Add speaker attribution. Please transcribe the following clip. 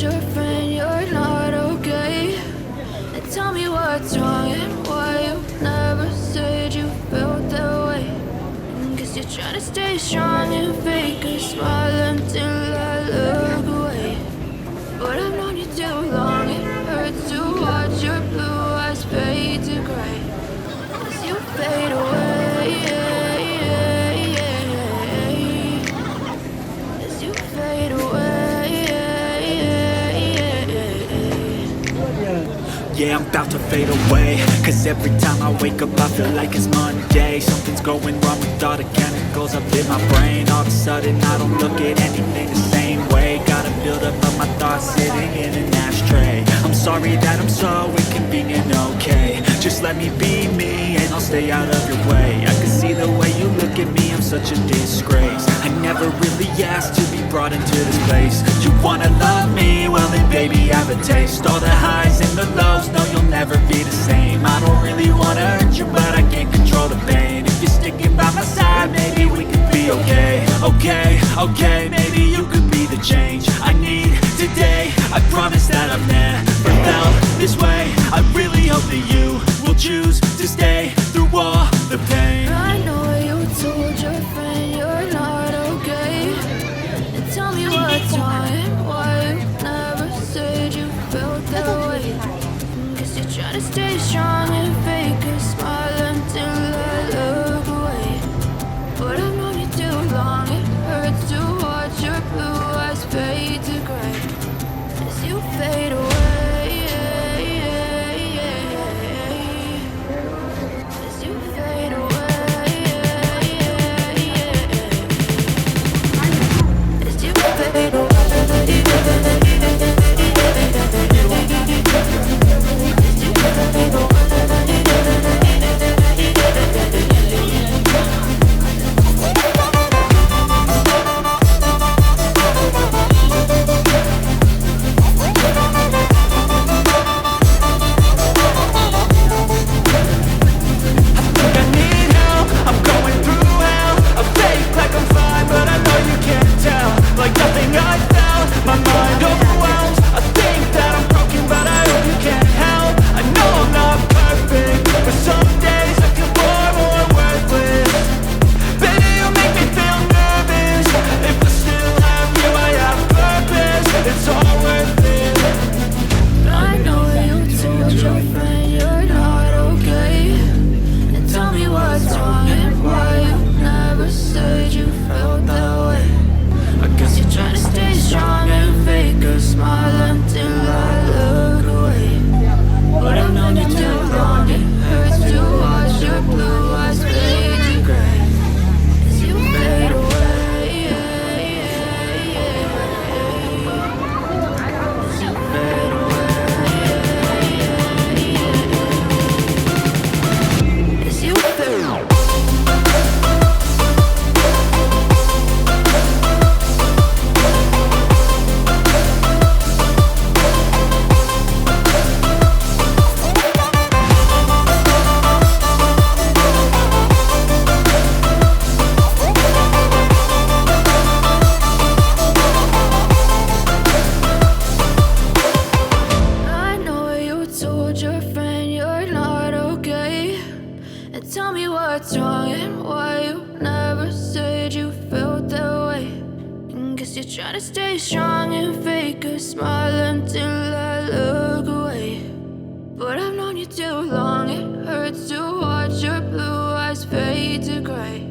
Speaker 1: your friend you're not okay? And tell me what's wrong and why you never said you felt that way. Guess you're trying to stay strong and fake a smile until I look away. But I've known you too long, it hurts to watch your blue eyes fade to gray as you fade away, as you fade away.
Speaker 2: Yeah, I'm about to fade away, cause every time I wake up I feel like it's Monday. Something's going wrong with all the chemicals up in my brain. All of a sudden I don't look at anything the same way. Gotta build up of my thoughts sitting in an ashtray. I'm sorry that I'm so inconvenient, okay? Just let me be me and I'll stay out of your way. I can see the way you look at me, I'm such a disgrace. I never really asked to be brought into this place. You wanna love me? Well then baby I have a taste. All the highs and the lows, no you'll never be the same. I don't really wanna hurt you but I can't control the pain. If you're sticking by my side, maybe we could be okay. Okay, maybe you could be the change I need today. I promise that I've never felt this way. I really hope that you will choose to stay through all the pain.
Speaker 1: I know you told your friend you're not okay. And tell me what's wrong and why you never said you felt that way. Guess you're trying to stay strong and fake a smile until I look away. But I've known you too long, it hurts to watch your blue eyes fade to gray as you fade away. As you fade away. As you fade away. Trying to stay strong and fake a smile until I look away. But I've known you too long, it hurts to watch your blue eyes fade to gray